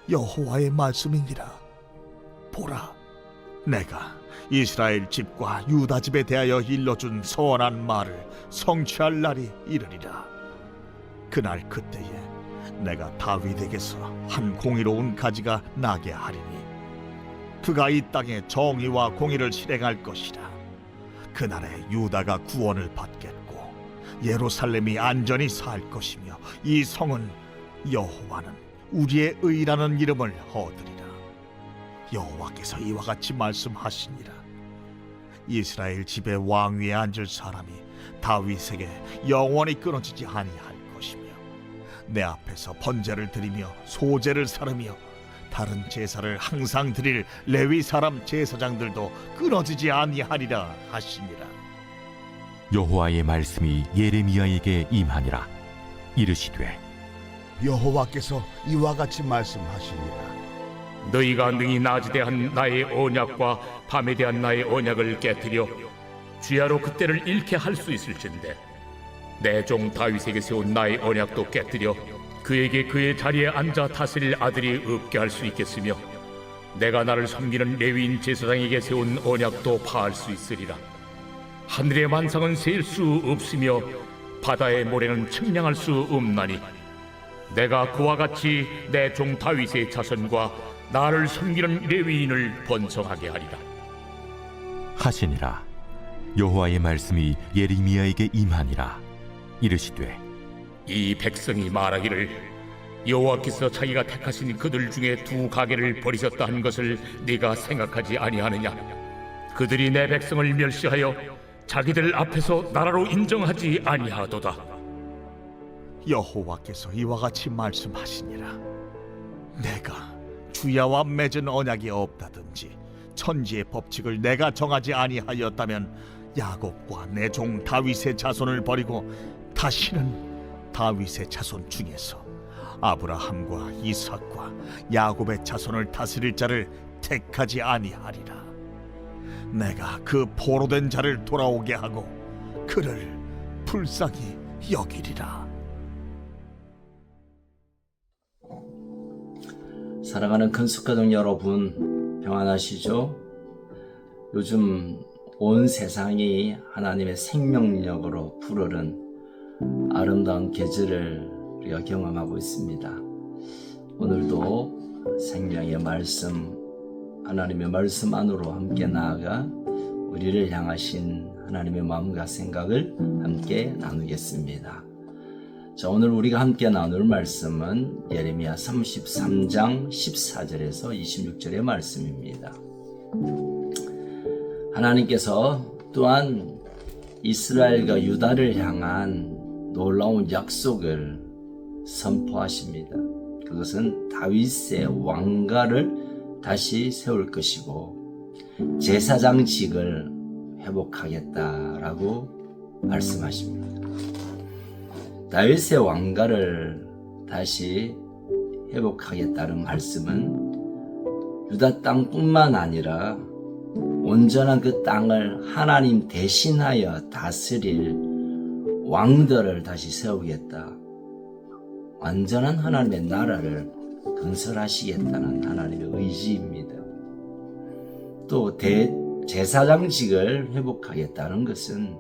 여호와의 말씀이니라. 보라, 내가 이스라엘 집과 유다 집에 대하여 일러준 선한 말을 성취할 날이 이르리라. 그날 그때에 내가 다윗에게서 한 공의로운 가지가 나게 하리니 그가 이 땅에 정의와 공의를 실행할 것이라. 그날에 유다가 구원을 받겠고 예루살렘이 안전히 살 것이며 이 성은 여호와는 우리의 의라는 이름을 얻으리라. 여호와께서 이와 같이 말씀하시니라. 이스라엘 집의 왕위에 앉을 사람이 다윗에게 영원히 끊어지지 아니할 것이며 내 앞에서 번제를 드리며 소제를 사르며 다른 제사를 항상 드릴 레위 사람 제사장들도 끊어지지 아니하리라 하시니라. 여호와의 말씀이 예레미야에게 임하니라. 이르시되 여호와께서 이와 같이 말씀하시니라. 너희가 능히 낮에 대한 나의 언약과 밤에 대한 나의 언약을 깨뜨려 주야로 그때를 잃게 할 수 있을진데 내 종 다윗에게 세운 나의 언약도 깨뜨려 그에게 그의 자리에 앉아 다스릴 아들이 없게 할 수 있겠으며 내가 나를 섬기는 레위인 제사장에게 세운 언약도 파할 수 있으리라. 하늘의 만상은 셀 수 없으며 바다의 모래는 측량할 수 없나니 내가 그와 같이 내 종 다윗의 자손과 나를 섬기는 레위인을 번성하게 하리라 하시니라. 여호와의 말씀이 예레미야에게 임하니라. 이르시되 이 백성이 말하기를 여호와께서 자기가 택하신 그들 중에 두 가게를 버리셨다 한 것을 네가 생각하지 아니하느냐. 그들이 내 백성을 멸시하여 자기들 앞에서 나라로 인정하지 아니하도다. 여호와께서 이와 같이 말씀하시니라. 내가 주야와 맺은 언약이 없다든지 천지의 법칙을 내가 정하지 아니하였다면 야곱과 내 종 다윗의 자손을 버리고 다시는 다윗의 자손 중에서 아브라함과 이삭과 야곱의 자손을 다스릴 자를 택하지 아니하리라. 내가 그 포로된 자를 돌아오게 하고 그를 불쌍히 여기리라. 사랑하는 큰숙가족 여러분, 평안하시죠? 요즘 온 세상이 하나님의 생명력으로 푸르른 아름다운 계절을 우리가 경험하고 있습니다. 오늘도 생명의 말씀, 하나님의 말씀 안으로 함께 나아가 우리를 향하신 하나님의 마음과 생각을 함께 나누겠습니다. 자, 오늘 우리가 함께 나눌 말씀은 예레미야 33장 14절에서 26절의 말씀입니다. 하나님께서 또한 이스라엘과 유다를 향한 놀라운 약속을 선포하십니다. 그것은 다윗의 왕가를 다시 세울 것이고 제사장직을 회복하겠다라고 말씀하십니다. 다윗의 왕가를 다시 회복하겠다는 말씀은 유다 땅뿐만 아니라 온전한 그 땅을 하나님 대신하여 다스릴 왕들을 다시 세우겠다. 완전한 하나님의 나라를 건설하시겠다는 하나님의 의지입니다. 또 제사장직을 회복하겠다는 것은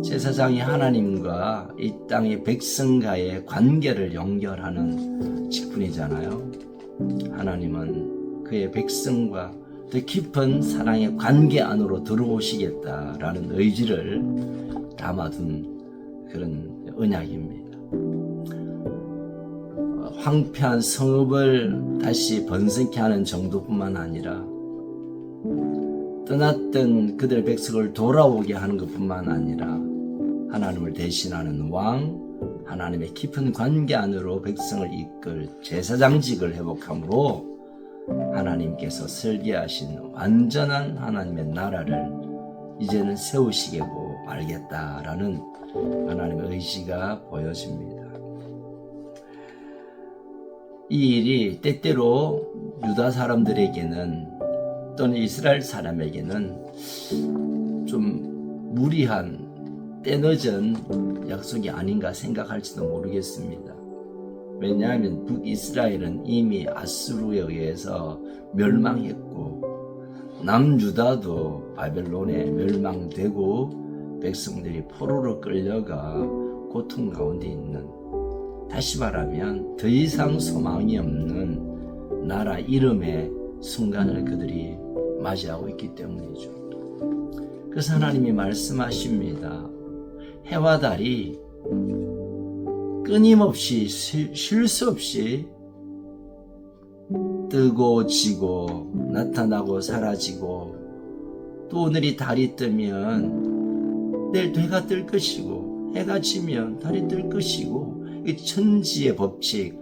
제사장이 하나님과 이 땅의 백성과의 관계를 연결하는 직분이잖아요. 하나님은 그의 백성과 더 깊은 사랑의 관계 안으로 들어오시겠다라는 의지를 담아둔 그런 언약입니다. 황폐한 성읍을 다시 번성케 하는 정도뿐만 아니라 떠났던 그들의 백성을 돌아오게 하는 것뿐만 아니라 하나님을 대신하는 왕, 하나님의 깊은 관계 안으로 백성을 이끌 제사장직을 회복함으로 하나님께서 설계하신 완전한 하나님의 나라를 이제는 세우시겠고 말겠다라는 하나님의 의지가 보여집니다. 이 일이 때때로 유다 사람들에게는 또는 이스라엘 사람에게는 좀 무리한 때늦은 약속이 아닌가 생각할지도 모르겠습니다. 왜냐하면 북이스라엘은 이미 아수르에 의해서 멸망했고 남유다도 바벨론에 멸망되고 백성들이 포로로 끌려가 고통 가운데 있는, 다시 말하면 더 이상 소망이 없는 나라 이름의 순간을 그들이 맞이하고 있기 때문이죠. 그래서 하나님이 말씀하십니다. 해와 달이 끊임없이 쉴 수 없이 뜨고 지고 나타나고 사라지고, 또 오늘이 달이 뜨면 내일도 해가 뜰 것이고, 해가 지면 달이 뜰 것이고, 이 천지의 법칙,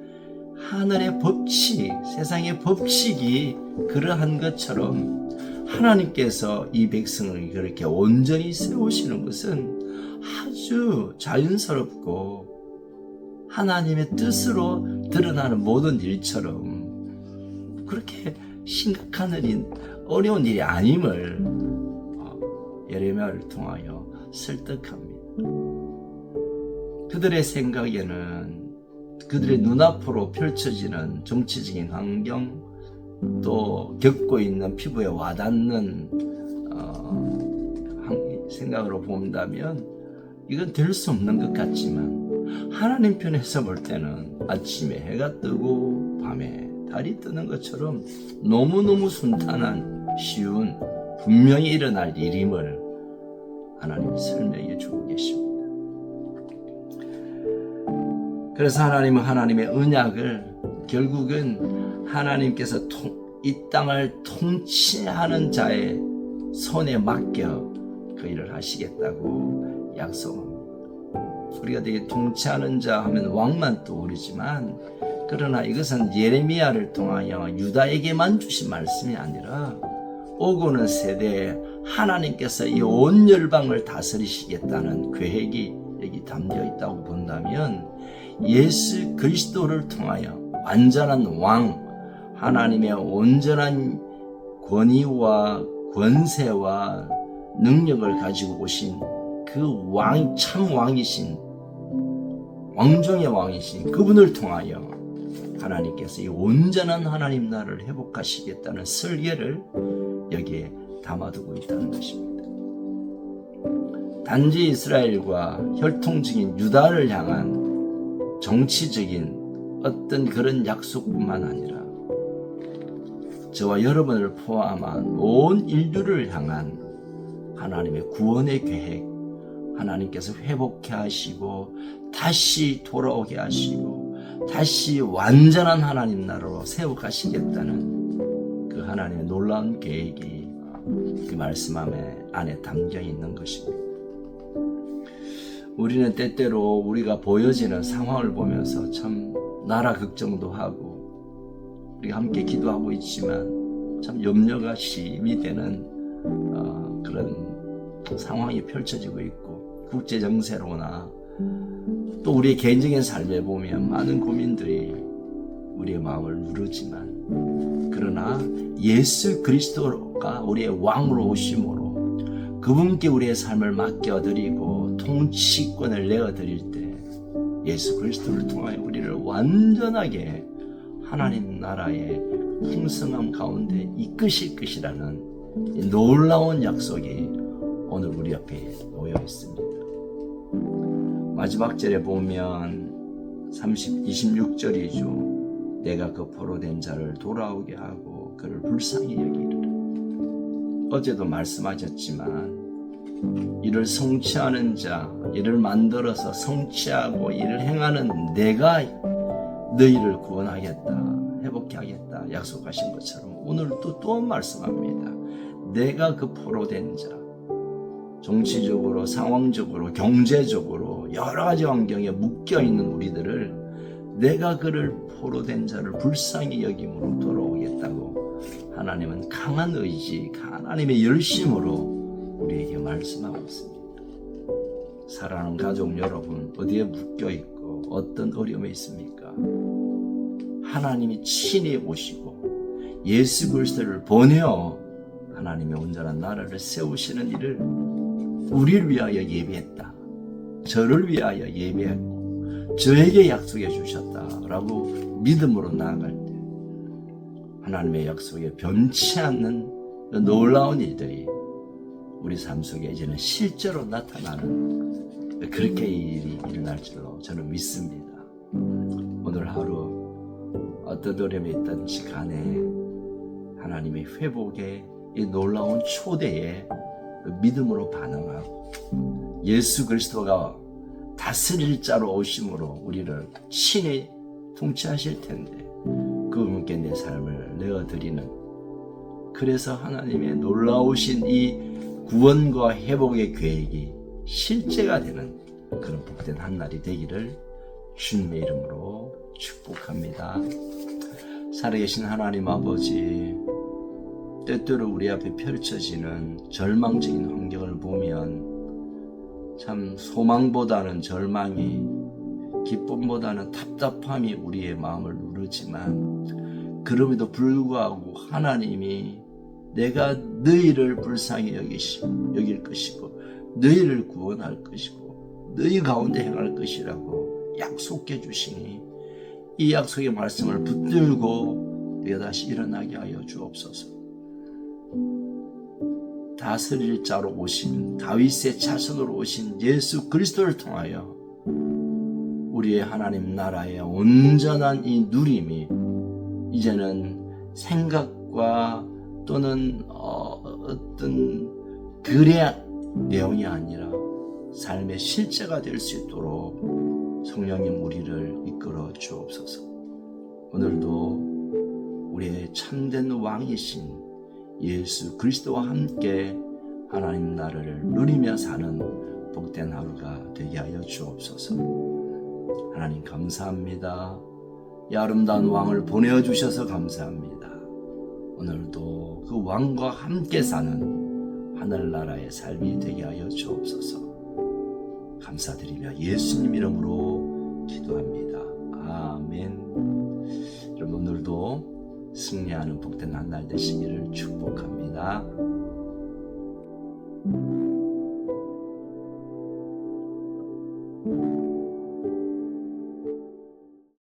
하늘의 법칙, 세상의 법칙이 그러한 것처럼 하나님께서 이 백성을 그렇게 온전히 세우시는 것은 아주 자연스럽고 하나님의 뜻으로 드러나는 모든 일처럼 그렇게 심각한 일인, 어려운 일이 아님을 예레미야를 통하여 설득합니다. 그들의 생각에는 그들의 눈앞으로 펼쳐지는 정치적인 환경, 또 겪고 있는 피부에 와닿는 생각으로 본다면 이건 될 수 없는 것 같지만, 하나님 편에서 볼 때는 아침에 해가 뜨고 밤에 달이 뜨는 것처럼 너무너무 순탄한, 쉬운, 분명히 일어날 일임을 하나님이 설명해 주고 계십니다. 그래서 하나님은 하나님의 언약을 결국은 하나님께서 이 땅을 통치하는 자의 손에 맡겨 그 일을 하시겠다고 약속합니다. 우리가 되게 통치하는 자 하면 왕만 떠오르지만, 그러나 이것은 예레미야를 통하여 유다에게만 주신 말씀이 아니라 오고는 세대에 하나님께서 이 온 열방을 다스리시겠다는 계획이 여기 담겨 있다고 본다면, 예수 그리스도를 통하여 완전한 왕, 하나님의 온전한 권위와 권세와 능력을 가지고 오신 그 왕, 참 왕이신, 왕중의 왕이신 그분을 통하여 하나님께서 이 온전한 하나님 나라를 회복하시겠다는 설계를 여기에 담아두고 있다는 것입니다. 단지 이스라엘과 혈통적인 유다를 향한 정치적인 어떤 그런 약속뿐만 아니라 저와 여러분을 포함한 온 인류를 향한 하나님의 구원의 계획, 하나님께서 회복해 하시고 다시 돌아오게 하시고 다시 완전한 하나님 나라로 세워가시겠다는 그 하나님의 놀라운 계획이 그 말씀 안에 담겨 있는 것입니다. 우리는 때때로 우리가 보여지는 상황을 보면서 참 나라 걱정도 하고 우리가 함께 기도하고 있지만 참 염려가 심이 되는 그런 상황이 펼쳐지고 있고, 국제 정세로나 또 우리의 개인적인 삶에 보면 많은 고민들이 우리의 마음을 누르지만, 그러나 예수 그리스도가 우리의 왕으로 오심으로 그분께 우리의 삶을 맡겨드리고 통치권을 내어드릴 때 예수 그리스도를 통하여 우리를 완전하게 하나님 나라의 풍성함 가운데 이끄실 것이라는 놀라운 약속이 오늘 우리 앞에 놓여 있습니다. 마지막 절에 보면 26절이죠. 내가 그 포로된 자를 돌아오게 하고 그를 불쌍히 여기리라. 어제도 말씀하셨지만 이를 성취하는 자, 이를 만들어서 성취하고 이를 행하는 내가 너희를 구원하겠다, 회복케 하겠다 약속하신 것처럼 오늘도 또 말씀합니다. 내가 그 포로된 자, 정치적으로, 상황적으로, 경제적으로 여러 가지 환경에 묶여있는 우리들을 내가 그를 포로된 자를 불쌍히 여김으로 돌아오겠다고 하나님은 강한 의지, 하나님의 열심으로 우리에게 말씀하고 있습니다. 사랑하는 가족 여러분, 어디에 묶여있고 어떤 어려움에 있습니까? 하나님이 친히 오시고 예수 그리스도를 보내어 하나님의 온전한 나라를 세우시는 일을 우리를 위하여 예비했다. 저를 위하여 예비했고 저에게 약속해 주셨다라고 믿음으로 나아갈 때 하나님의 약속에 변치 않는 그 놀라운 일들이 우리 삶 속에 이제는 실제로 나타나는 그렇게 일이 일어날 줄로 저는 믿습니다. 오늘 하루 어떤 어려움이 있든지 간에 하나님의 회복의 이 놀라운 초대에 믿음으로 반응하고 예수 그리스도가 다스릴 자로 오심으로 우리를 친히 통치하실 텐데 그분께 내 삶을 내어드리는, 그래서 하나님의 놀라우신 이 구원과 회복의 계획이 실제가 되는 그런 복된 한 날이 되기를 주님의 이름으로 축복합니다. 살아계신 하나님 아버지, 때때로 우리 앞에 펼쳐지는 절망적인 환경을 보면 참 소망보다는 절망이, 기쁨보다는 답답함이 우리의 마음을 누르지만 그럼에도 불구하고 하나님이 내가 너희를 불쌍히 여길 것이고 너희를 구원할 것이고 너희 가운데 행할 것이라고 약속해 주시니 이 약속의 말씀을 붙들고 내가 다시 일어나게 하여 주옵소서. 다스릴 자로 오신 다윗의 자손으로 오신 예수 그리스도를 통하여 우리의 하나님 나라의 온전한 이 누림이 이제는 생각과 또는 어떤 글의 내용이 아니라 삶의 실제가 될 수 있도록 성령님 우리를 이끌어 주옵소서. 오늘도 우리의 참된 왕이신 예수 그리스도와 함께 하나님 나라를 누리며 사는 복된 하루가 되게 하여 주옵소서. 하나님 감사합니다. 이 아름다운 왕을 보내주셔서 감사합니다. 오늘도 그 왕과 함께 사는 하늘나라의 삶이 되게 하여 주옵소서. 감사드리며 예수님 이름으로 기도합니다. 아멘. 여러분 오늘도 승리하는 복된 한 날 되시기를 축복합니다.